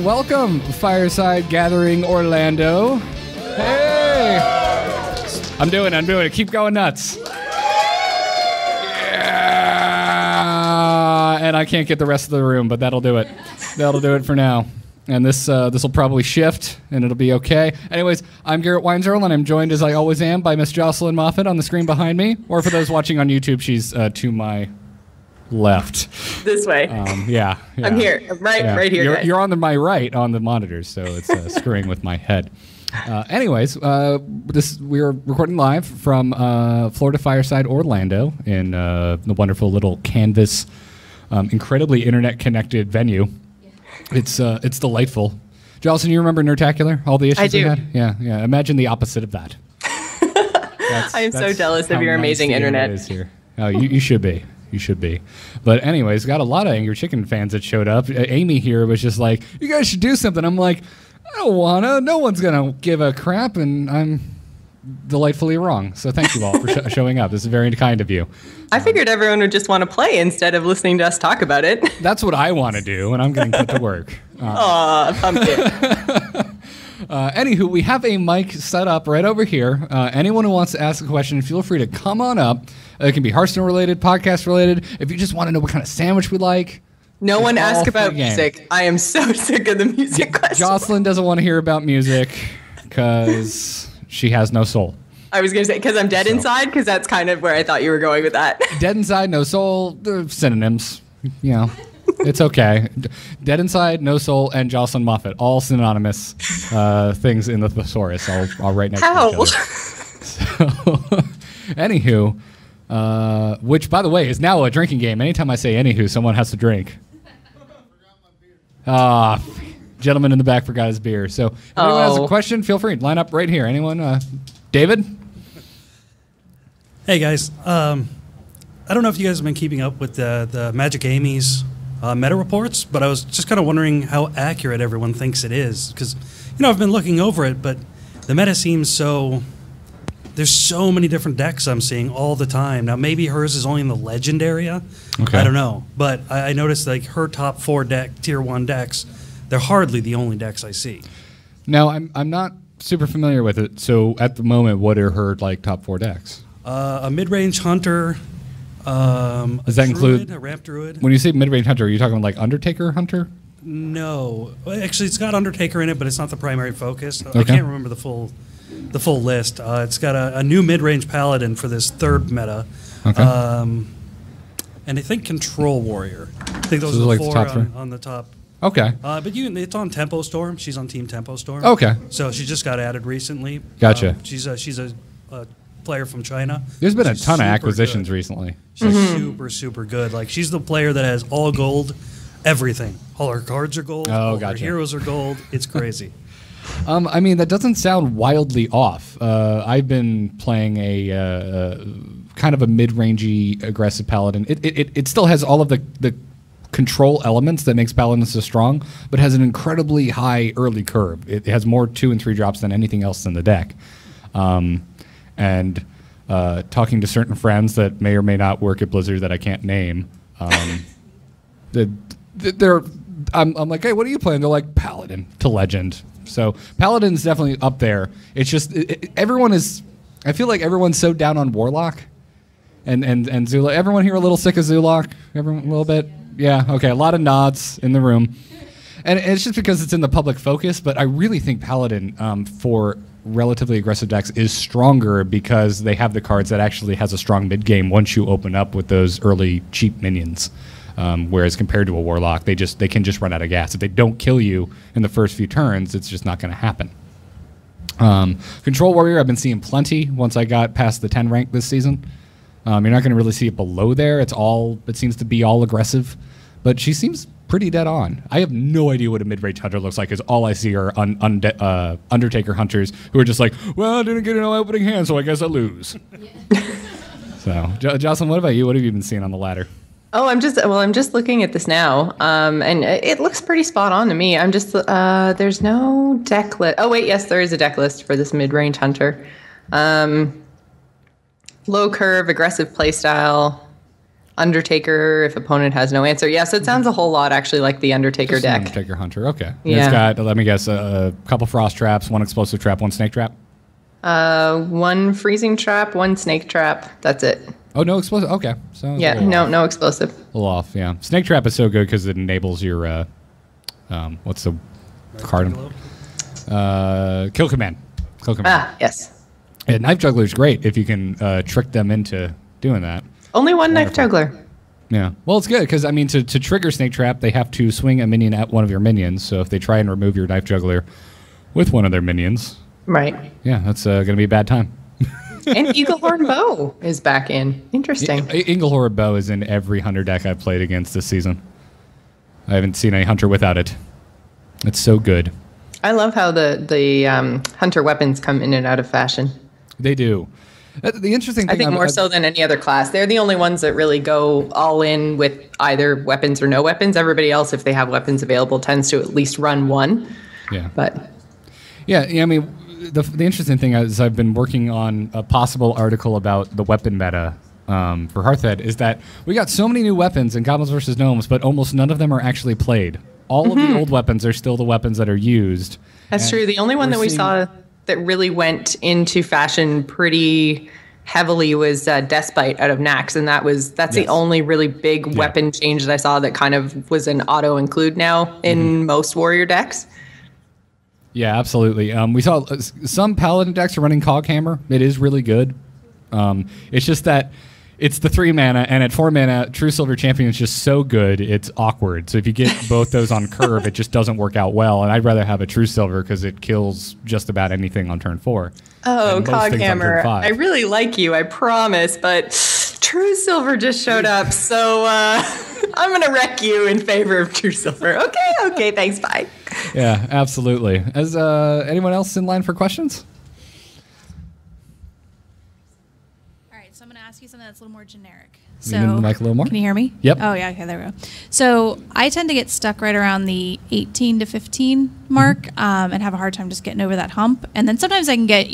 welcome, Fireside Gathering Orlando. Hey! I'm doing it. Keep going nuts. Yeah! And I can't get the rest of the room, but that'll do it. That'll do it for now. And this will probably shift, and it'll be okay. Anyways, I'm Garrett Weinzerl, and I'm joined, as I always am, by Miss Jocelyn Moffat on the screen behind me. Or for those watching on YouTube, she's to my left. This way. Yeah. I'm here. Right here. You're on my right on the monitors, so it's screwing with my head. Anyways, we are recording live from Florida Fireside Orlando in the wonderful little canvas, incredibly internet-connected venue. It's delightful. Jocelyn, you remember Nerdtacular? All the issues we had? Yeah. Imagine the opposite of that. I am so jealous of your amazing internet. Is here. Oh, you should be. You should be. But anyways, got a lot of Angry Chicken fans that showed up. Amy here was just like, you guys should do something. I'm like, I don't wanna. No one's gonna give a crap, and I'm delightfully wrong. So thank you all for showing up. This is very kind of you. I figured everyone would just want to play instead of listening to us talk about it. That's what I want to do, and I'm getting put to work. Pumpkin. Anywho, we have a mic set up right over here. Anyone who wants to ask a question, feel free to come on up. It can be Hearthstone related, podcast related. If you just want to know what kind of sandwich we like. No one asked about music. I am so sick of the music questions. Jocelyn doesn't want to hear about music because she has no soul. I was going to say, because I'm dead inside, because that's kind of where I thought you were going with that. Dead inside, no soul, they're synonyms. You know, it's okay. Dead inside, no soul, and Jocelyn Moffat, all synonymous things in the thesaurus. I'll write next to each other. So, anywho, which, by the way, is now a drinking game. Anytime I say anywho, someone has to drink. Gentleman in the back forgot his beer. So if anyone has a question, feel free. Line up right here. Anyone? David? Hey, guys. I don't know if you guys have been keeping up with the Magic Amy's meta reports, but I was just kind of wondering how accurate everyone thinks it is. Because, I've been looking over it, but the meta seems so... There's so many different decks I'm seeing all the time. Now, maybe hers is only in the Legend area. Okay. I don't know. But I noticed, like, her top 4 Tier 1 decks, they're hardly the only decks I see. Now, I'm not super familiar with it. So, at the moment, what are her, like, top 4 decks? A mid-range Hunter, Does that include a Ramp Druid. When you say mid-range Hunter, are you talking like Undertaker Hunter? No. Well, actually, it's got Undertaker in it, but it's not the primary focus. Okay. I can't remember the full list. It's got a new mid-range Paladin for this third meta. Okay. And I think Control Warrior. I think those are the like 4 on the top. Okay. But it's on Tempo Storm. She's on Team Tempo Storm. Okay. So she just got added recently. Gotcha. She's a player from China. There's been a ton of acquisitions recently. She's super, super good. Like, she's the player that has all gold, everything. All her cards are gold. All her heroes are gold. It's crazy. I mean, that doesn't sound wildly off. I've been playing a kind of a mid-rangey aggressive paladin. It still has all of the control elements that makes paladins so strong, but has an incredibly high early curve. It has more 2 and 3 drops than anything else in the deck. And talking to certain friends that may or may not work at Blizzard that I can't name, I'm like, hey, what are you playing? They're like, Paladin to Legend. So Paladin's definitely up there. It's just everyone is. I feel like everyone's so down on Warlock, and Zulok. Everyone here a little sick of Zulok. Everyone a little bit. Yeah. Okay. A lot of nods in the room, and it's just because it's in the public focus. But I really think Paladin for relatively aggressive decks is stronger because they have the cards that actually has a strong mid game once you open up with those early cheap minions. Whereas compared to a Warlock, they can just run out of gas. If they don't kill you in the first few turns, it's just not going to happen. Control Warrior, I've been seeing plenty once I got past the 10 rank this season. You're not going to really see it below there. It seems to be all aggressive, but she seems pretty dead on. I have no idea what a mid-range hunter looks like, because all I see are Undertaker hunters who are just like, well, I didn't get an opening hand, so I guess I lose. So, Jocelyn, what about you? What have you been seeing on the ladder? Oh, I'm just looking at this now, and it looks pretty spot on to me. I'm just there's no deck list. Oh wait, yes, there is a deck list for this mid-range hunter. Low curve, aggressive playstyle. Undertaker if opponent has no answer. Yeah, so it sounds a whole lot actually like the Undertaker Just deck. Undertaker Hunter. Okay. Yeah. It's got, let me guess, a couple frost traps, one explosive trap, one snake trap. One freezing trap, one snake trap. That's it. Oh, no explosive. Okay. So Yeah, no explosive. A little off. Yeah. Snake trap is so good because it enables your what's the card? Kill command. Kill command. Ah, yes. And Knife Juggler is great if you can trick them into doing that. Only one Knife Juggler. Yeah. Well, it's good because, I mean, to trigger Snake Trap, they have to swing a minion at one of your minions. So if they try and remove your Knife Juggler with one of their minions, right. Yeah, that's going to be a bad time. And Eaglehorn Bow is back in. Interesting. Eaglehorn Bow is in every Hunter deck I've played against this season. I haven't seen a Hunter without it. It's so good. I love how the Hunter weapons come in and out of fashion. They do. The interesting thing, I think more so than any other class. They're the only ones that really go all in with either weapons or no weapons. Everybody else, if they have weapons available, tends to at least run one. Yeah. But yeah, I mean, the interesting thing is I've been working on a possible article about the weapon meta for Hearthhead is that we got so many new weapons in Goblins vs. Gnomes, but almost none of them are actually played. All of the old weapons are still the weapons that are used. That's true. The only one that we saw that really went into fashion pretty heavily was Despite out of Nax, and that's the only really big weapon change that I saw that kind of was an auto include now in most warrior decks. Yeah, absolutely. We saw some Paladin decks are running Coghammer. It is really good. It's just that it's the 3 mana, and at 4 mana, True Silver Champion is just so good, it's awkward. So if you get both those on curve, it just doesn't work out well. And I'd rather have a True Silver because it kills just about anything on turn 4. Oh, Coghammer, I really like you, I promise, but True Silver just showed up, so I'm going to wreck you in favor of True Silver. Okay, thanks, bye. Yeah, absolutely. Is anyone else in line for questions? So I'm going to ask you something that's a little more generic. You need the mic a little more? Can you hear me? Yep. Oh, yeah. Okay, there we go. So I tend to get stuck right around the 18 to 15 mark and have a hard time just getting over that hump. And then sometimes I can get,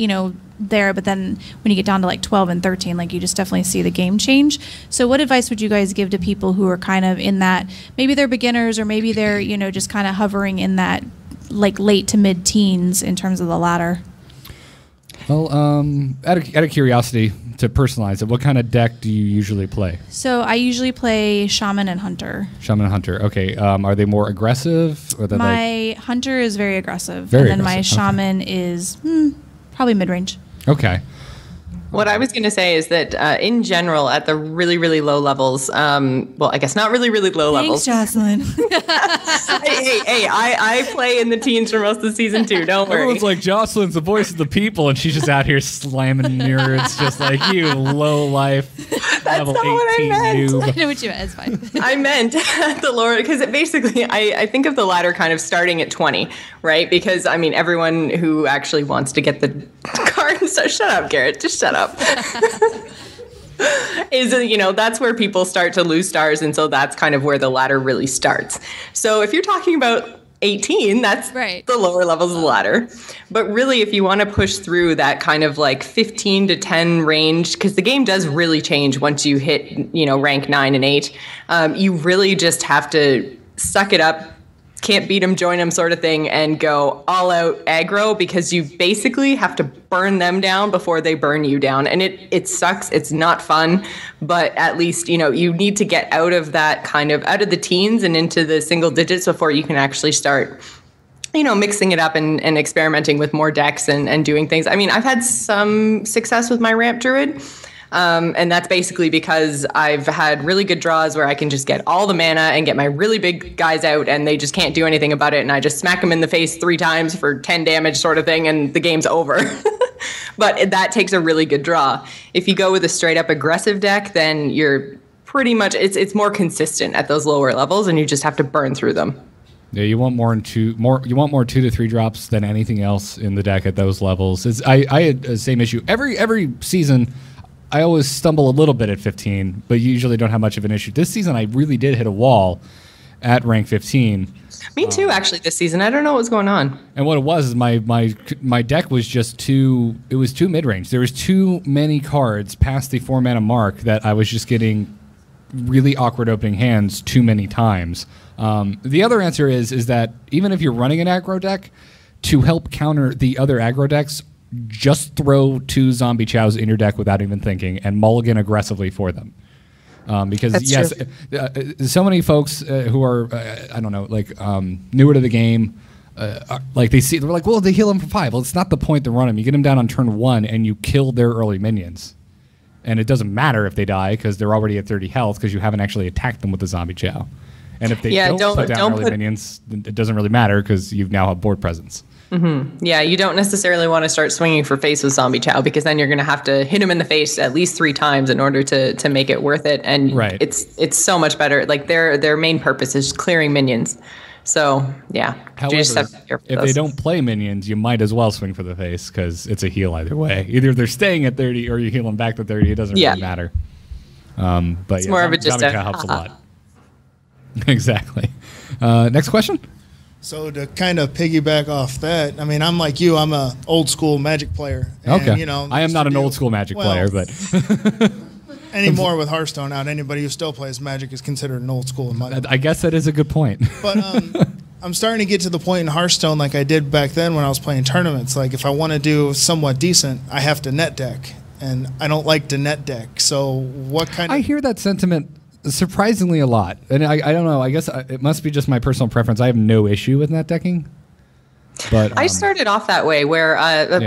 there, but then when you get down to like 12 and 13, like you just definitely see the game change. So what advice would you guys give to people who are kind of in that, maybe they're beginners or maybe they're, just kind of hovering in that like late to mid teens in terms of the ladder? Well, out of curiosity, to personalize it, what kind of deck do you usually play? So I usually play Shaman and Hunter. Shaman and Hunter. Okay. Are they more aggressive? Or my Hunter is very aggressive. Very and then aggressive. my Shaman is probably mid-range. Okay. What I was going to say is that in general, at the really, really low levels, well, I guess not really, really low levels. Thanks, Jocelyn. hey, I play in the teens for most of the season too. Don't worry. Everyone's like, Jocelyn's the voice of the people, and she's just out here slamming nerds, just like you, low life, level 18 noob. I know what you meant. It's fine. I meant the lower, because basically, I think of the ladder kind of starting at 20, right? Because, I mean, everyone who actually wants to get the card, so shut up, Garrett, just shut up. Is that's where people start to lose stars, and so that's kind of where the ladder really starts. So if you're talking about 18, that's right, the lower levels of the ladder. But really, if you want to push through that kind of like 15 to 10 range, because the game does really change once you hit rank 9 and 8, you really just have to suck it up. Can't beat them, join them sort of thing, and go all out aggro, because you basically have to burn them down before they burn you down. And it sucks. It's not fun, but at least, you need to get out of that kind of out of the teens and into the single digits before you can actually start, mixing it up and experimenting with more decks and doing things. I mean, I've had some success with my Ramp Druid. And that's basically because I've had really good draws where I can just get all the mana and get my really big guys out, and they just can't do anything about it. And I just smack them in the face 3 times for 10 damage sort of thing, and the game's over. But that takes a really good draw. If you go with a straight up aggressive deck, then you're pretty much, it's more consistent at those lower levels, and you just have to burn through them. Yeah, you want more 2 to 3 drops than anything else in the deck at those levels. I had the same issue every season. I always stumble a little bit at 15, but usually don't have much of an issue. This season, I really did hit a wall at rank 15. Me too, actually, this season. I don't know what's going on. And what it was is my deck was just too mid-range. There was too many cards past the 4 mana mark that I was just getting really awkward opening hands too many times. The other answer is that even if you're running an aggro deck, to help counter the other aggro decks, just throw 2 zombie chows in your deck without even thinking and mulligan aggressively for them. Because That's so many folks who are newer to the game, they're like, well, they heal them for 5. Well, it's not the point to run them. You get them down on turn 1 and you kill their early minions, and it doesn't matter if they die because they're already at 30 health because you haven't actually attacked them with the zombie chow. And if they don't put down early minions, it doesn't really matter because you've now have board presence. Mm-hmm. Yeah, you don't necessarily want to start swinging for face with zombie chow because then you're going to have to hit him in the face at least 3 times in order to make it worth it. And it's so much better. Like their main purpose is clearing minions. So yeah. However, if they don't play minions, you might as well swing for the face because it's a heal either way. Either they're staying at 30 or you heal them back to 30. It doesn't really matter. But it's more of a zombie chow helps a lot. Exactly. Next question. So to kind of piggyback off that, I mean, I'm like you. I'm a old school Magic player. And, okay. I am not an old school Magic player, but anymore with Hearthstone out, anybody who still plays Magic is considered an old school in my I guess that is a good point. But I'm starting to get to the point in Hearthstone like I did back then when I was playing tournaments. Like if I want to do somewhat decent, I have to net deck, and I don't like to net deck. So what kind of... I hear that sentiment surprisingly a lot, and I don't know. I guess it must be just my personal preference. I have no issue with net decking, but I started off that way where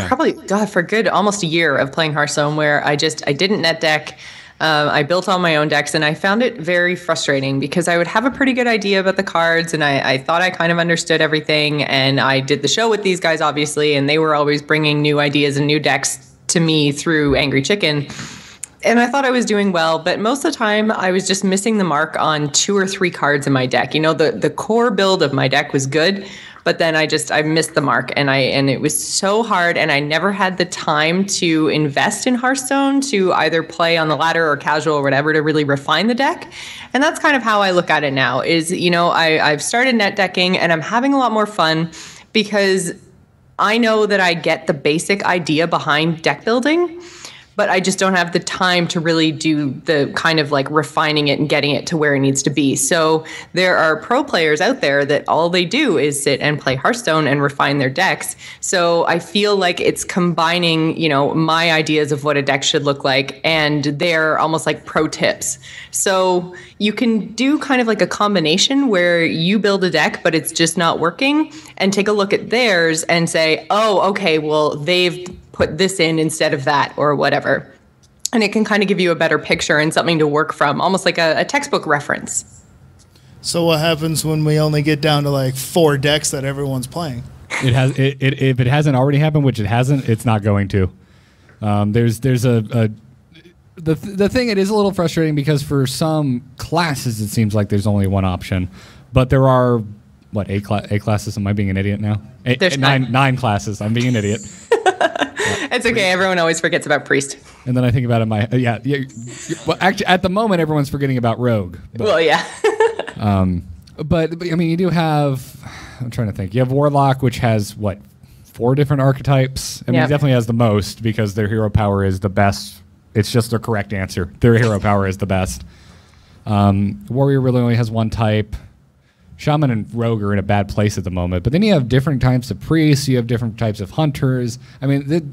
probably for good almost a year of playing Hearthstone where I didn't net deck. I built all my own decks, and I found it very frustrating because I would have a pretty good idea about the cards, and I thought I kind of understood everything, and I did the show with these guys obviously, and they were always bringing new ideas and new decks to me through Angry Chicken. And I thought I was doing well, but most of the time I was just missing the mark on 2 or 3 cards in my deck. The core build of my deck was good, but then I missed the mark, and it was so hard, and I never had the time to invest in Hearthstone to either play on the ladder or casual or whatever to really refine the deck. And that's kind of how I look at it now is, I've started net decking and I'm having a lot more fun because I know that I get the basic idea behind deck building, but I just don't have the time to really do the kind of like refining it and getting it to where it needs to be. So there are pro players out there that all they do is sit and play Hearthstone and refine their decks. So I feel like it's combining, my ideas of what a deck should look like and they're almost like pro tips. So you can do kind of like a combination where you build a deck, but it's just not working, and take a look at theirs and say, oh, okay, well, they've put this in instead of that or whatever. And it can kind of give you a better picture and something to work from, almost like a textbook reference. So what happens when we only get down to like 4 decks that everyone's playing? If it hasn't already happened, which it hasn't, it's not going to. There's the thing, it is a little frustrating because for some classes it seems like there's only one option, but there are eight classes? Am I being an idiot now? There's nine classes. I'm being an idiot. It's okay. Everyone always forgets about Priest. And then I think about it. Well, actually, at the moment, everyone's forgetting about Rogue. But, well, yeah. but I mean, you do have. I'm trying to think. You have Warlock, which has 4 different archetypes. I mean, it definitely has the most because their hero power is the best. It's just the correct answer. Their hero power is the best. Warrior really only has 1 type. Shaman and Rogue are in a bad place at the moment. But then you have different types of priests. You have different types of hunters. I mean,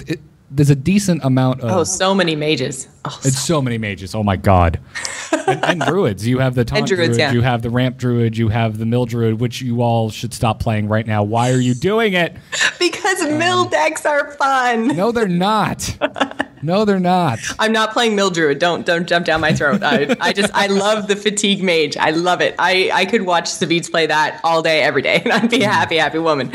there's a decent amount of... Oh, so many mages. It's so many mages. Oh, my God. and druids. You have the taunt druid. Yeah. You have the ramp druid. You have the mill druid, which you all should stop playing right now. Why are you doing it? Because mill decks are fun. No, they're not. No, they're not. I'm not playing mill druid. Don't jump down my throat. I love the fatigue mage. I love it. I could watch Savids play that all day, every day, and I'd be a happy woman.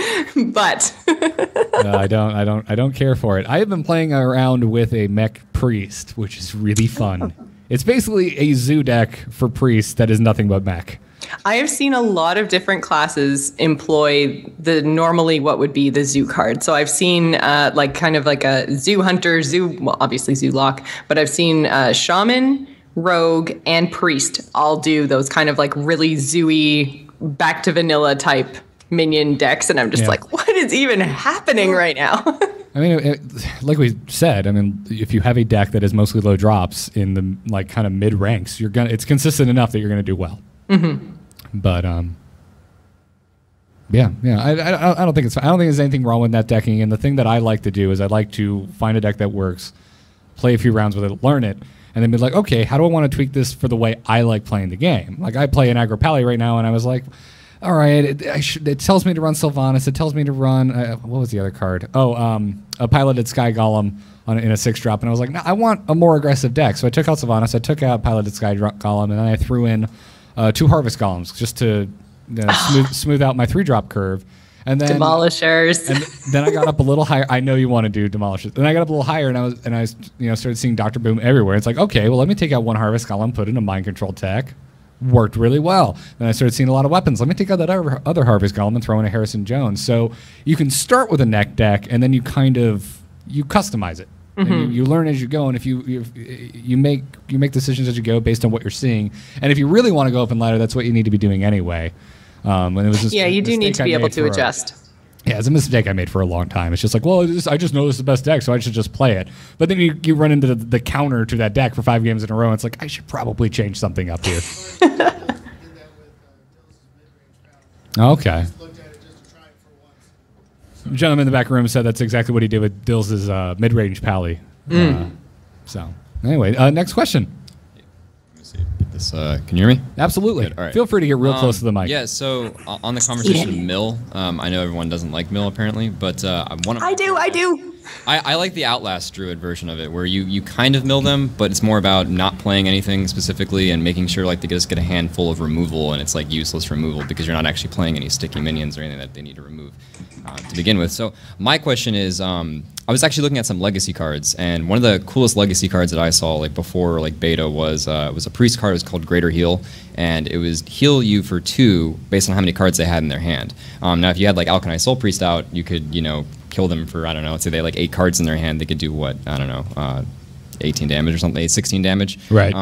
But no, I don't care for it. I have been playing around with a mech priest, which is really fun. It's basically a zoo deck for priests that is nothing but mech. I have seen a lot of different classes employ normally what would be the zoo card. So I've seen kind of like a zoo hunter, obviously zoo lock, but I've seen shaman, rogue, and priest all do those kind of like really zooey, back to vanilla type minion decks. And I'm just like, what is even happening right now? I mean, like we said, I mean, if you have a deck that is mostly low drops in the like kind of mid ranks, it's consistent enough that you're gonna do well. But yeah. I don't think there's anything wrong with net decking. And the thing that I like to do is I like to find a deck that works, play a few rounds with it, learn it, and then be like, okay, how do I want to tweak this for the way I like playing the game? Like I play an Aggro Pally right now, and I was like, all right, it tells me to run Sylvanas. It tells me to run what was the other card? A Piloted Sky Golem in a 6-drop, and I was like, no, I want a more aggressive deck. So I took out Sylvanas, I took out Piloted Sky Golem, and then I threw in 2 Harvest Golems just to smooth out my 3-drop curve. And then Demolishers. And then I got up a little higher. I know you want to do Demolishers. Then I got up a little higher, and I started seeing Dr. Boom everywhere. It's like, okay, well, let me take out 1 Harvest Golem, put in a Mind Control tech. Worked really well. Then I started seeing a lot of weapons. Let me take out that other Harvest Golem and throw in a Harrison Jones. So you can start with a neck deck, and then you customize it. And you learn as you go, and if you make decisions as you go based on what you're seeing. And if you really want to go up in ladder, that's what you need to be doing anyway. And it was just you do need to be able to adjust. Yeah, it's a mistake I made for a long time. It's just like, well, I just know this is the best deck, so I should just play it. But then you run into the counter to that deck for 5 games in a row, and it's like, I should probably change something up here. Okay. The gentleman in the back room said that's exactly what he did with Dills' mid-range Pally. So, anyway, next question. This, can you hear me? Absolutely. Good. All right. Feel free to get real close to the mic. Yeah, so on the conversation of mill, I know everyone doesn't like mill apparently, but I do. I like the Outlast Druid version of it, where you kind of mill them, but it's more about not playing anything specifically and making sure like they just get a handful of removal, and it's like useless removal because you're not actually playing any sticky minions or anything that they need to remove to begin with. So my question is, I was actually looking at some legacy cards, and one of the coolest legacy cards that I saw like before like beta was a priest card. It was called Greater Heal, and it was heal you for 2 based on how many cards they had in their hand. Now if you had like Alkanai Soul Priest out, you could kill them for, I don't know, let's say they had like 8 cards in their hand, they could do what, I don't know, 18 damage or something, 16 damage. Right.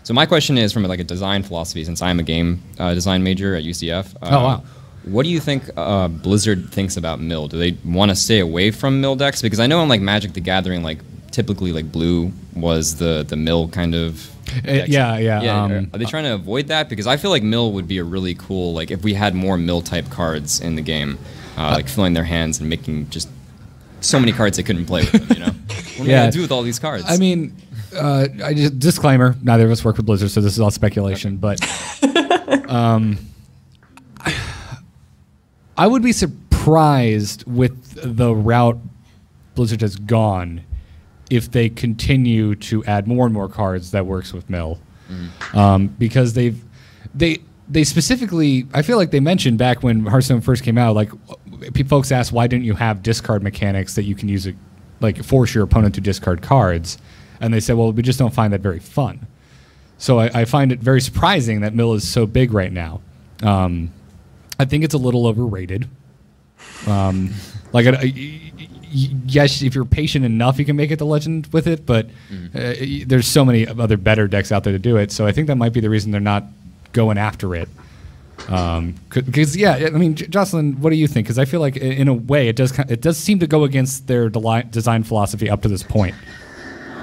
So my question is from like a design philosophy, since I'm a game design major at UCF. Oh wow. What do you think Blizzard thinks about mill? Do they want to stay away from mill decks? Because I know in like Magic the Gathering, like typically like blue was the mill kind of. Yeah. Are they trying to avoid that? Because I feel like mill would be a really cool, like if we had more mill type cards in the game, like filling their hands and making just so many cards they couldn't play with them. What are they gonna do with all these cards? I mean, disclaimer: neither of us work with Blizzard, so this is all speculation. But I would be surprised with the route Blizzard has gone if they continue to add more and more cards that works with mill, because they specifically, I feel like they mentioned back when Hearthstone first came out, like folks asked, why didn't you have discard mechanics that you can use, like force your opponent to discard cards, and they said, well, we just don't find that very fun. So I find it very surprising that mill is so big right now. I think it's a little overrated. Yes, if you're patient enough, you can make it to legend with it, but there's so many other better decks out there to do it. So I think that might be the reason they're not going after it. Because I mean, Jocelyn, what do you think? Because I feel like in a way it does seem to go against their design philosophy up to this point.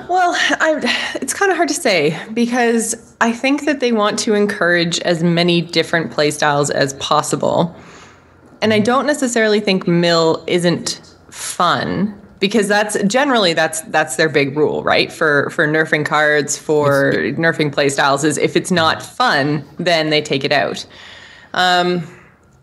Well, it's kind of hard to say, because I think that they want to encourage as many different play styles as possible. And I don't necessarily think mill isn't fun, because that's their big rule, right? For nerfing cards, for nerfing play styles, is if it's not fun, then they take it out.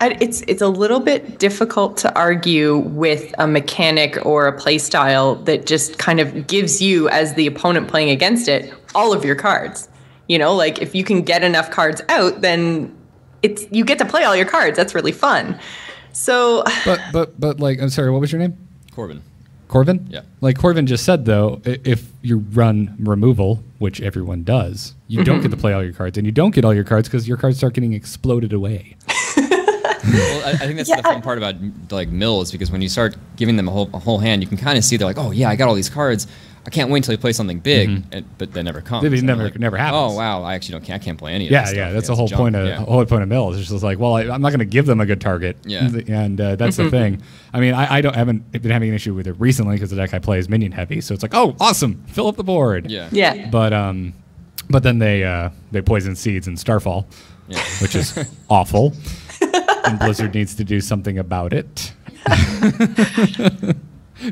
It's a little bit difficult to argue with a mechanic or a play style that just kind of gives you, as the opponent playing against it, all of your cards. Like if you can get enough cards out, then you get to play all your cards. That's really fun. So, but like, I'm sorry, what was your name? Corbin? Yeah. Like Corbin just said, though, if you run removal, which everyone does, you don't get to play all your cards, and you don't get all your cards because your cards start getting exploded away. Well, I think that's the fun part about like mill, is because when you start giving them a whole hand, you can kind of see they're like, oh yeah, I got all these cards. I can't wait until he plays something big, but that never comes. It never happens. Oh wow, I can't play any of that. Yeah, that's the whole point of whole point of mill. It's just like, well, I'm not going to give them a good target. Yeah, and that's the thing. I mean, I haven't been having an issue with it recently because the deck I play is minion heavy, so it's like, oh, awesome, fill up the board. Yeah. But then they poison seeds in Starfall, which is awful, and Blizzard needs to do something about it.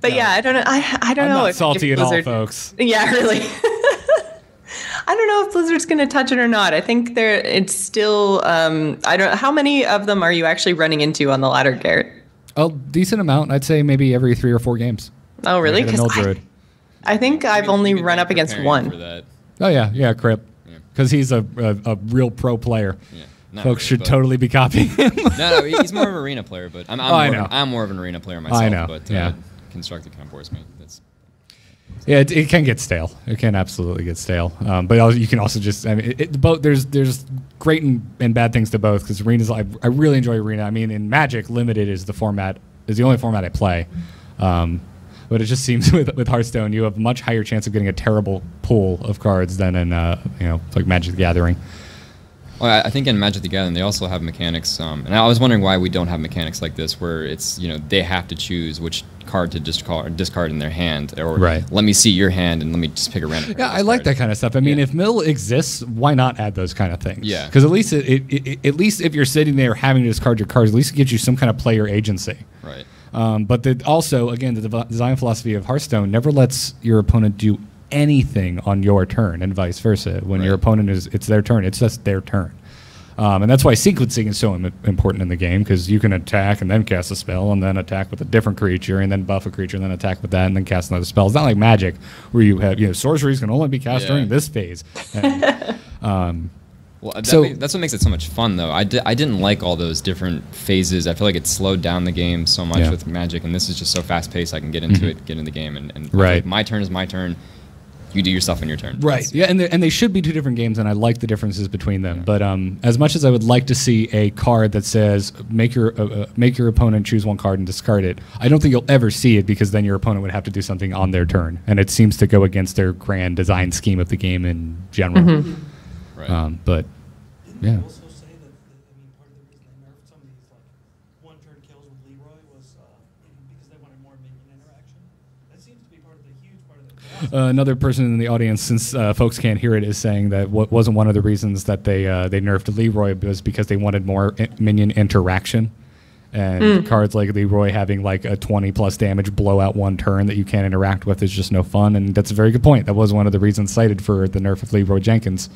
But yeah, I don't know. I don't know not if salty if at Blizzard, all, folks. Yeah, really. I don't know if Blizzard's going to touch it or not. I think it's still. I don't. How many of them are you actually running into on the ladder, Garrett? A decent amount. I'd say maybe every 3 or 4 games. Oh, really? Because I think I've only run up against one. Oh yeah, Crip, because he's a real pro player. Yeah. Folks should totally be copying him. No, he's more of an arena player, but I'm more of an arena player myself. I know. But Constructed kind of bores me. It can get stale. It can absolutely get stale. But you can also just, I mean, both. There's great and bad things to both, because arenas. I really enjoy arena. I mean, in Magic, limited is the only format I play. But it just seems with Hearthstone, you have a much higher chance of getting a terrible pool of cards than in like Magic the Gathering. Well, I think in Magic the Gathering they also have mechanics, and I was wondering why we don't have mechanics like this, where it's they have to choose which card to discard in their hand, or let me see your hand and let me just pick a random. Yeah, I like that kind of stuff. I mean, if mill exists, why not add those kind of things? Yeah, because at least at least if you're sitting there having to discard your cards, at least it gives you some kind of player agency. Right. But also, again, the design philosophy of Hearthstone never lets your opponent do anything on your turn, and vice versa. When your opponent it's their turn, it's just their turn. And that's why sequencing is so important in the game, because you can attack and then cast a spell, and then attack with a different creature, and then buff a creature, and then attack with that, and then cast another spell. It's not like Magic, where you have sorceries can only be cast during this phase. And, well, that's what makes it so much fun, though. I didn't like all those different phases. I feel like it slowed down the game so much with Magic, and this is just so fast-paced. I can get into it, get in the game, and like my turn is my turn. You do your stuff on your turn. Right. Yeah, and they should be 2 different games, and I like the differences between them. But as much as I would like to see a card that says make your opponent choose 1 card and discard it, I don't think you'll ever see it, because then your opponent would have to do something on their turn, and it seems to go against their grand design scheme of the game in general. Right. But yeah. Also say that part of the reason they nerfed some of these one-turn kills with Leroy was because they wanted more minion interaction. That seems to be part of the huge part of the. Another person in the audience, since folks can't hear it, is saying that what wasn't one of the reasons that they nerfed Leroy was because they wanted more minion interaction, and cards like Leroy having like a 20+ damage blowout 1 turn that you can't interact with is just no fun. And that's a very good point. That was one of the reasons cited for the nerf of Leroy Jenkins.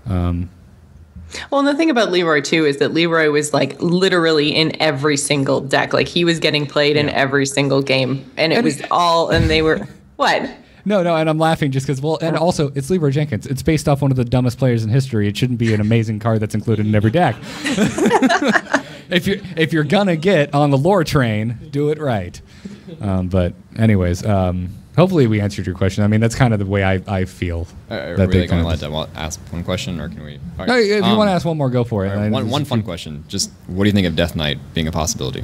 Well, and the thing about Leroy, too, is that Leroy was, literally in every single deck. He was getting played in every single game. And it was all, and they were, what? No, and I'm laughing just because, and also, it's Leroy Jenkins. It's based off one of the dumbest players in history. It shouldn't be an amazing card that's included in every deck. If you're going to get on the lore train, do it right. But anyways, hopefully we answered your question. I mean, that's kind of the way I feel. Are we really going to let ask one question, or can we? Right. No, if you want to ask one more, go for it. Right, one fun question. Just what do you think of Death Knight being a possibility?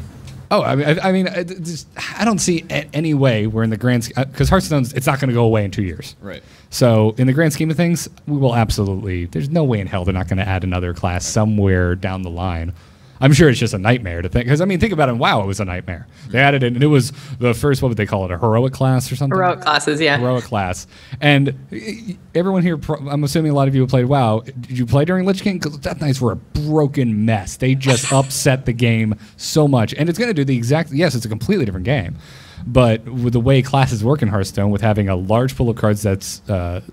Oh, I mean, I don't see any way we're in the grand, because Hearthstone's, it's not going to go away in 2 years. Right. So in the grand scheme of things, we will absolutely. There's no way in hell they're not going to add another class somewhere down the line. I'm sure it's just a nightmare to think, because I mean, think about it. WoW, it was a nightmare. They added it, and it was the first. What would they call it? A heroic class or something? Heroic classes, yeah. Heroic class. And everyone here, I'm assuming a lot of you have played WoW. Did you play during Lich King? Because Death Knights were a broken mess. They just upset the game so much, and it's going to do the exact. Yes, it's a completely different game. But with the way classes work in Hearthstone, with having a large pool of cards that's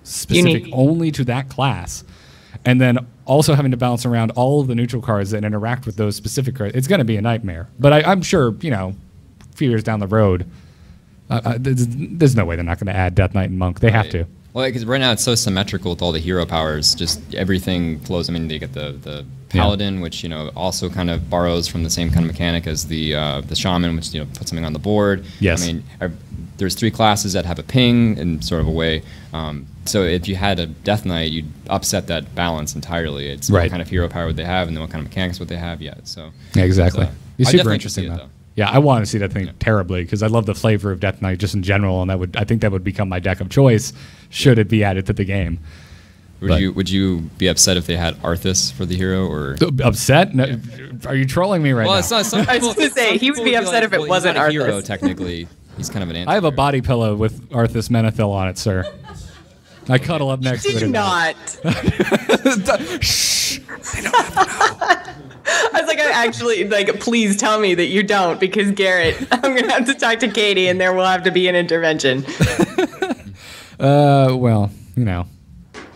specific only to that class, and then also having to balance around all of the neutral cards that interact with those specific cards, it's going to be a nightmare. But I'm sure, a few years down the road, there's no way they're not going to add Death Knight and Monk. They have to. Well, because right now it's so symmetrical with all the hero powers. Just everything flows. I mean, they get the Paladin, which also kind of borrows from the same kind of mechanic as the Shaman, which puts something on the board. Yes. I mean, there's 3 classes that have a ping in sort of a way. So if you had a Death Knight, you'd upset that balance entirely. It's what kind of hero power would they have, and then what kind of mechanics would they have? Yeah. So exactly. So it's super interesting though. Yeah, I want to see that thing terribly because I love the flavor of Death Knight just in general, and I think that would become my deck of choice should it be added to the game. Would you be upset if they had Arthas for the hero, or upset? No, are you trolling me right now? It's not. I was going to say he would be upset if it wasn't Arthas. Hero, technically, he's kind of an. I have a body pillow with Arthas Menethil on it, sir. I cuddle up next to it. Do not. Shh. They don't have to know. I was like, please tell me that you don't, because Garrett, I'm going to have to talk to Katie, and there will have to be an intervention. Well, no,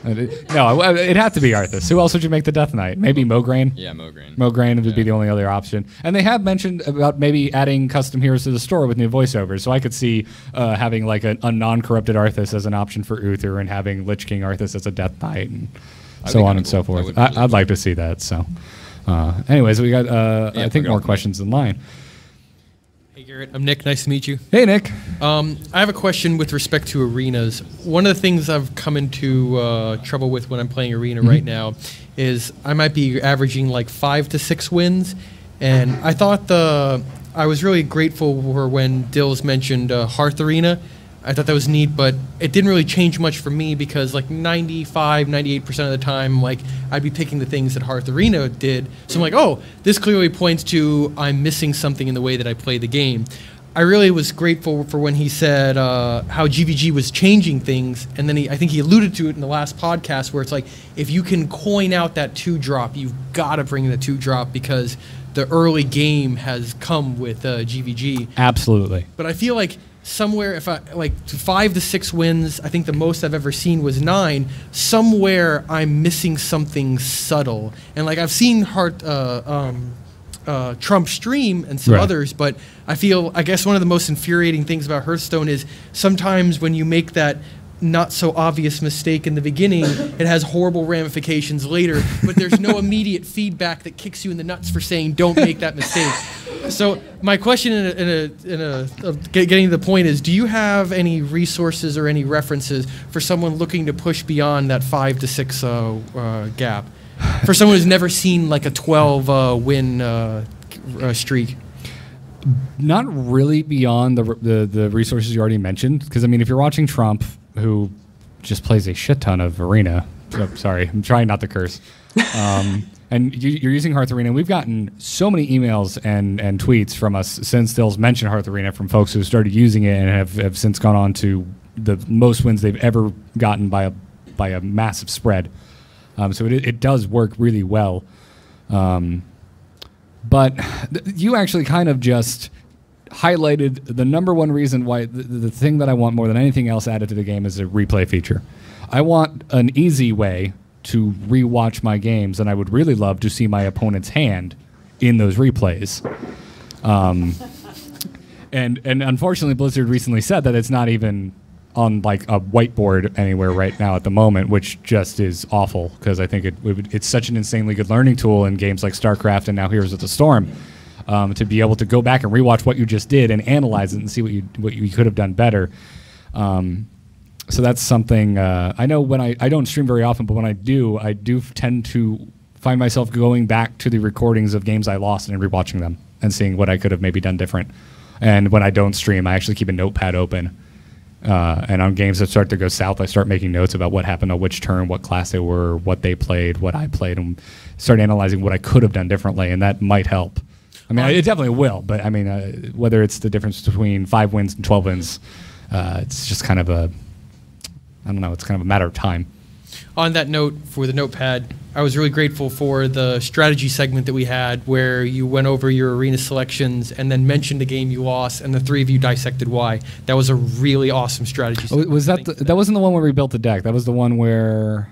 it'd have to be Arthas. Who else would you make the Death Knight? Maybe Mograine? Yeah, Mograine. Mograine would be the only other option. And they have mentioned about maybe adding custom heroes to the store with new voiceovers. So I could see having like a non-corrupted Arthas as an option for Uther, and having Lich King Arthas as a Death Knight, and so on and so forth. I'd like to see that. So, anyways, we got I think more questions in line. Hey Garrett, I'm Nick. Nice to meet you. Hey Nick. I have a question with respect to arenas. One of the things I've come into trouble with when I'm playing arena right now is I might be averaging like 5 to 6 wins, and I thought I was really grateful for when Dills mentioned Hearth Arena. I thought that was neat, but it didn't really change much for me because like 95, 98% of the time, like I'd be picking the things that Hearth Arena did. So I'm like, oh, this clearly points to I'm missing something in the way that I play the game. I really was grateful for when he said how GvG was changing things, and then I think he alluded to it in the last podcast where it's like, if you can coin out that 2-drop, you've got to bring the 2-drop because the early game has come with GvG. Absolutely. But I feel like somewhere, if I like 5 to 6 wins, I think the most I've ever seen was 9. Somewhere I'm missing something subtle, and like I've seen Trump stream and some others, but I guess one of the most infuriating things about Hearthstone is sometimes when you make that not so obvious mistake in the beginning, it has horrible ramifications later, but there's no immediate feedback that kicks you in the nuts for saying don't make that mistake. So my question getting to the point is, do you have any resources or any references for someone looking to push beyond that 5 to 6 gap? For someone who's never seen like a 12 win streak? Not really beyond the resources you already mentioned, because I mean, if you're watching Trump, who just plays a shit ton of arena, sorry, I'm trying not to curse, and you're using Hearth Arena, and we've gotten so many emails and tweets from us since Dills mentioned Hearth Arena from folks who started using it and have since gone on to the most wins they've ever gotten by a massive spread. So it does work really well. But you actually kind of just highlighted the number one reason why the thing that I want more than anything else added to the game is a replay feature. I want an easy way to rewatch my games, and I would really love to see my opponent's hand in those replays. And unfortunately, Blizzard recently said that it's not even on like a whiteboard anywhere right now at the moment, which just is awful because I think it's such an insanely good learning tool in games like StarCraft and now Heroes of the Storm, to be able to go back and rewatch what you just did and analyze it and see what you could have done better. So that's something I know when I don't stream very often, but when I do tend to find myself going back to the recordings of games I lost and rewatching them and seeing what I could have maybe done different. And when I don't stream, I actually keep a notepad open. And on games that start to go south, I start making notes about what happened on which turn, what class they were, what they played, what I played, and start analyzing what I could have done differently, and that might help. I mean, it definitely will, but I mean, whether it's the difference between 5 wins and 12 wins, it's just kind of I don't know, it's kind of a matter of time. On that note, for the notepad, I was really grateful for the strategy segment that we had where you went over your arena selections and then mentioned the game you lost and the three of you dissected why. That was a really awesome strategy segment. Was that wasn't the one where we built the deck. That was the one where...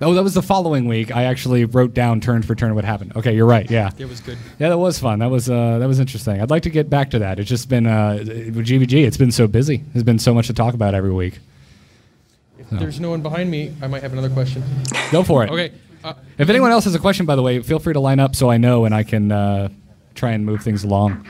Oh, that was the following week. I actually wrote down turn for turn what happened. Okay, you're right, yeah. It was good. Yeah, that was fun. That was interesting. I'd like to get back to that. It's just been... with GvG, it's been so busy. There's been so much to talk about every week. If there's no one behind me, I might have another question. Go for it. Okay. If anyone else has a question, by the way, feel free to line up so I know and I can try and move things along.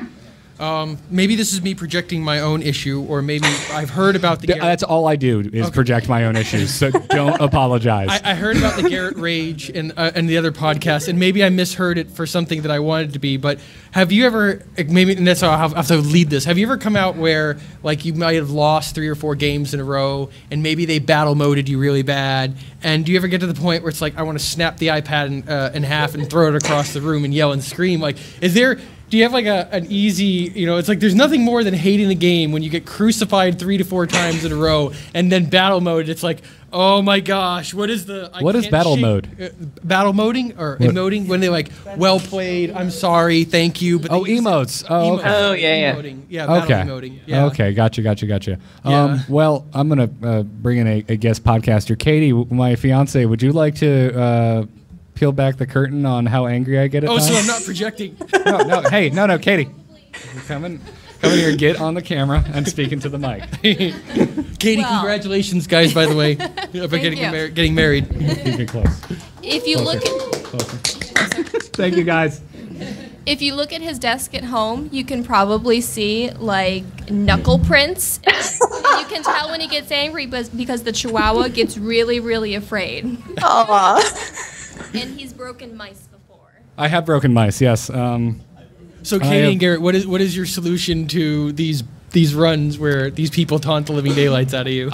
Maybe this is me projecting my own issue, or maybe I've heard about the Garrett. That's all I do is project my own issues, so don't apologize. I heard about the Garrett Rage and the other podcast, and maybe I misheard it for something that I wanted to be, but have you ever, maybe, and that's how I have to lead this, have you ever come out where like you might have lost 3 or 4 games in a row, and maybe they battle moded you really bad, and do you ever get to the point where it's like, I want to snap the iPad in half and throw it across the room and yell and scream? Like, do you have like an easy, it's like there's nothing more than hating the game when you get crucified 3 to 4 times in a row, and then battle mode, it's like, oh my gosh, what is battle mode? Battle moding or emoting when they like, well played, I'm sorry, thank you. But emotes. Oh, okay. Oh, yeah. Emoting. Yeah, battle emoting. Yeah. Okay, gotcha. Yeah. Well, I'm going to bring in a guest podcaster. Katie, my fiance, would you like to peel back the curtain on how angry I get at times? So I'm not projecting. No. Hey, no, Katie. Come in here, get on the camera and speak into the mic. Katie, congratulations, guys, by the way, for getting married. Keep it close. If you look Thank you, guys. If you look at his desk at home, you can probably see like knuckle prints. And you can tell when he gets angry because the Chihuahua gets really, really afraid. Aww. And he's broken mice before. I have broken mice, yes. So Katie and Garrett, what is your solution to these runs where these people taunt the living daylights out of you?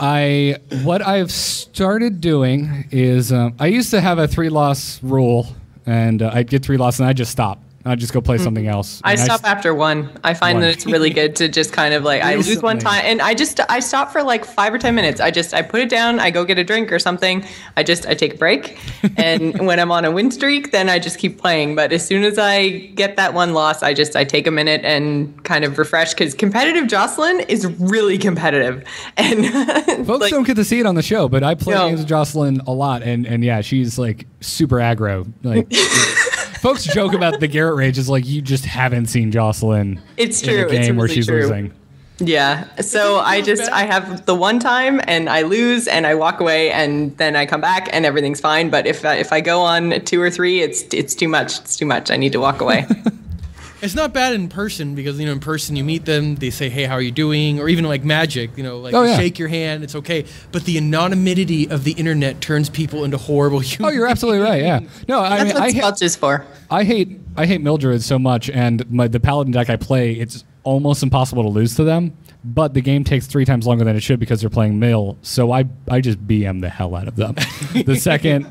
What I've started doing is I used to have a 3-loss rule, and I'd get 3 losses and I'd just stop. I'd just go play something else. I stop after 1. I find that it's really good to just kind of like, I lose one time and I stop for like 5 or 10 minutes. I put it down, I go get a drink or something. I take a break. And when I'm on a win streak, then I just keep playing. But as soon as I get that 1 loss, I take a minute and kind of refresh, because competitive Jocelyn is really competitive. And folks don't get to see it on the show, but I play games with Jocelyn a lot. And yeah, she's like super aggro. Like, folks joke about the Garrett Rage is like, you just haven't seen Jocelyn in a game where she's losing. Yeah. So I have the one time and I lose and I walk away and then I come back and everything's fine. But if I go on 2 or 3, it's too much. It's too much. I need to walk away. It's not bad in person because, in person you meet them, they say, hey, how are you doing? Or even like Magic, shake your hand, it's okay. But the anonymity of the internet turns people into horrible humans. Oh, you're absolutely right, yeah. No, That's what Sculpt is for. I hate Mildred so much, and the Paladin deck I play, it's almost impossible to lose to them. But the game takes 3 times longer than it should because they're playing Mill, so I just BM the hell out of them. The second,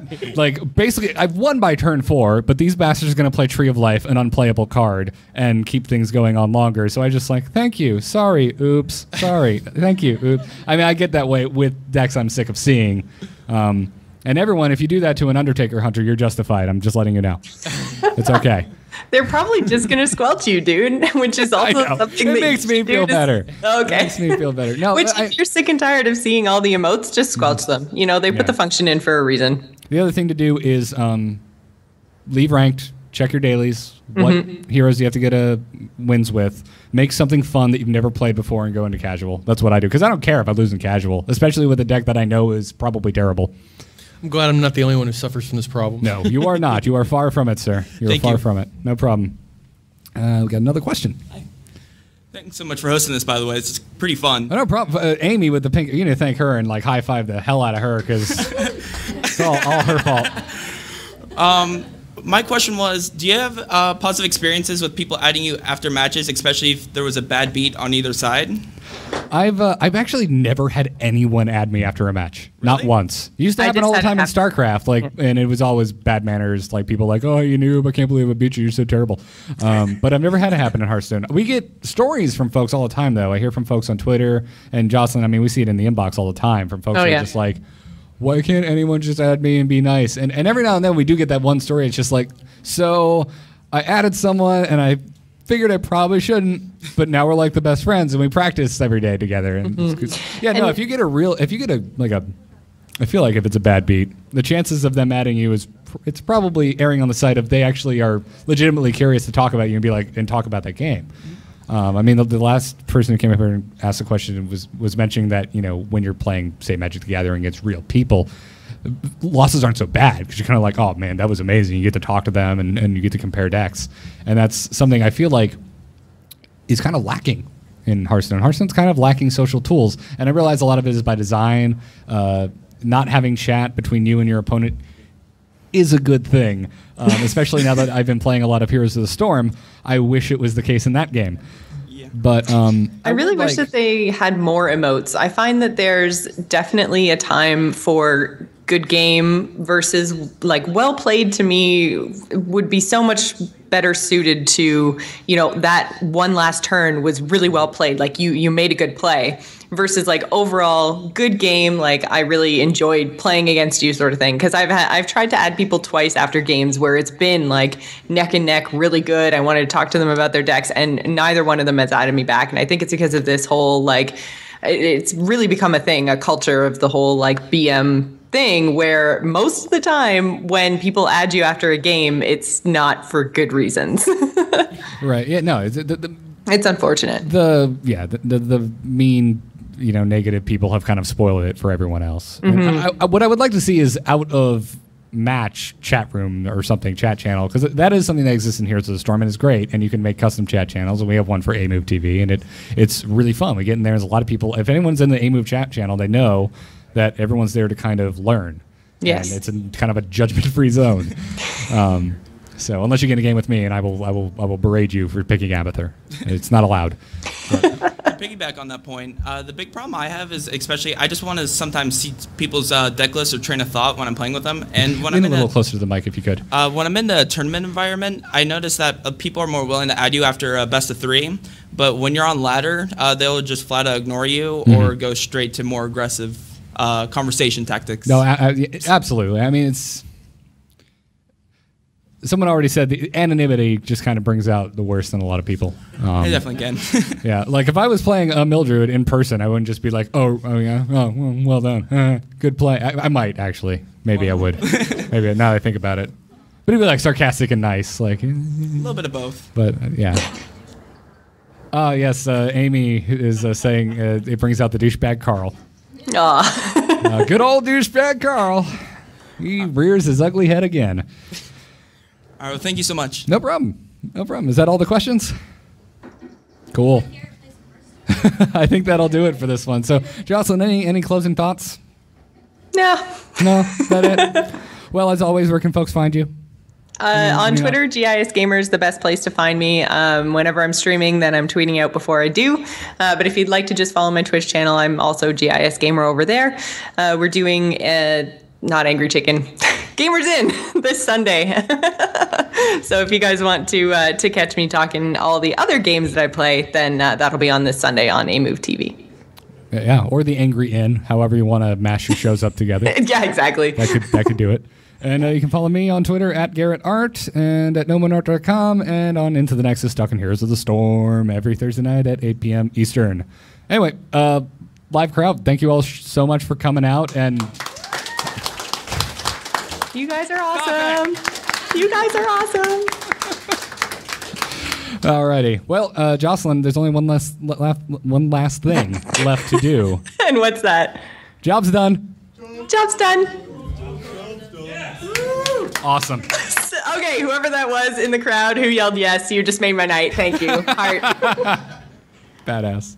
basically, I've won by turn 4, but these bastards are going to play Tree of Life, an unplayable card, and keep things going on longer. So I just thank you, sorry, oops, sorry, thank you, oops. I mean, I get that way with decks I'm sick of seeing. And everyone, if you do that to an Undertaker Hunter, you're justified. I'm just letting you know. It's okay. They're probably just going to squelch you, dude, which is also something that makes me feel better. Okay. It makes me feel better. No, if you're sick and tired of seeing all the emotes, just squelch them. They put the function in for a reason. The other thing to do is leave ranked, check your dailies, what heroes you have to get wins with, make something fun that you've never played before and go into casual. That's what I do, because I don't care if I lose in casual, especially with a deck that I know is probably terrible. I'm glad I'm not the only one who suffers from this problem. No, you are not. You are far from it, sir. You're far from it. No problem. We got another question. Thanks so much for hosting this, by the way. It's pretty fun. No problem. Amy with the pink, you need to thank her and high five the hell out of her, because it's all her fault. My question was, do you have positive experiences with people adding you after matches, especially if there was a bad beat on either side? I've actually never had anyone add me after a match. Really? Not once. It used to happen all the time in StarCraft, and it was always bad manners, people oh, you noob, I can't believe I beat you, you're so terrible. But I've never had it happen in Hearthstone. We get stories from folks all the time, though. I hear from folks on Twitter, and Jocelyn, we see it in the inbox all the time from folks who are just why can't anyone just add me and be nice? And every now and then we do get that one story. It's just so I added someone and I figured I probably shouldn't, but now we're the best friends and we practice every day together. And if you get I feel like if it's a bad beat, the chances of them adding you it's probably erring on the side of they actually are legitimately curious to talk about you and and talk about that game. The last person who came up here and asked the question was mentioning that, when you're playing, say, Magic the Gathering against real people, losses aren't so bad because you're kind of oh, man, that was amazing. You get to talk to them and you get to compare decks. And that's something I feel like is kind of lacking in Hearthstone. Hearthstone's kind of lacking social tools, and I realize a lot of it is by design. Not having chat between you and your opponent is a good thing, especially now that I've been playing a lot of Heroes of the Storm. I wish it was the case in that game. Yeah. But I really wish that they had more emotes. I find that there's definitely a time for good game versus like well played. To me would be so much better suited to, that one last turn was really well played, like you made a good play, versus like overall good game, like I really enjoyed playing against you sort of thing. Because I've tried to add people twice after games where it's been like neck and neck, really good. I wanted to talk to them about their decks, and neither one of them has added me back. And I think it's because of this whole like, it's really become a thing, a culture of the whole like BM thing, where most of the time when people add you after a game, it's not for good reasons. Right. Yeah. No. It's unfortunate. The mean, negative people have kind of spoiled it for everyone else. Mm-hmm. What I would like to see is out of match chat room or something, chat channel, because that is something that exists in Heroes of the Storm and is great, and you can make custom chat channels, and we have one for A-Move TV, and it's really fun. We get in there, there's a lot of people. If anyone's in the A-Move chat channel, they know that everyone's there to kind of learn. Yes. And it's kind of a judgment-free zone. So unless you get in a game with me, and I will berate you for picking Abathur. It's not allowed. To piggyback on that point, the big problem I have is, especially, I just want to sometimes see people's deck list or train of thought when I'm playing with them. And when Lean a little closer to the mic if you could. When I'm in the tournament environment, I notice that people are more willing to add you after a best of 3. But when you're on ladder, they'll just flat out ignore you or go straight to more aggressive conversation tactics. No, absolutely. I mean, it's... Someone already said the anonymity just kind of brings out the worst in a lot of people. I definitely can. Yeah, like if I was playing a Mildred in person, I wouldn't just be like, oh yeah, well done, good play. I might actually, maybe I would, maybe now that I think about it. But it'd be like sarcastic and nice, like a little bit of both. But yeah. Yes, Amy is saying it brings out the douchebag Carl. Good old douchebag Carl. He rears his ugly head again. All right, well, thank you so much. No problem. No problem. Is that all the questions? Cool. I think that'll do it for this one. So, Jocelyn, any closing thoughts? No. No? Is that it? Well, as always, where can folks find you? On Twitter, GIS Gamer is the best place to find me. Whenever I'm streaming, then I'm tweeting out before I do. But if you'd like to just follow my Twitch channel, I'm also GIS Gamer over there. We're doing... not Angry Chicken, Gamers In this Sunday. So if you guys want to catch me talking all the other games that I play, then that'll be on this Sunday on A-Move TV. Yeah, or the Angry In, however you want to mash your shows up together. Yeah, exactly. That could do it. And you can follow me on Twitter at GarrettArt and at nomanart.com and on Into the Nexus, talking Heroes of the Storm every Thursday night at 8 p.m. Eastern. Anyway, live crowd, thank you all so much for coming out, and... You guys are awesome. You guys are awesome. Alrighty. Well, Jocelyn, there's only one last thing left to do. And what's that? Job's done. Job's done. Awesome. Okay, whoever that was in the crowd who yelled yes, you just made my night. Thank you. Heart. Badass.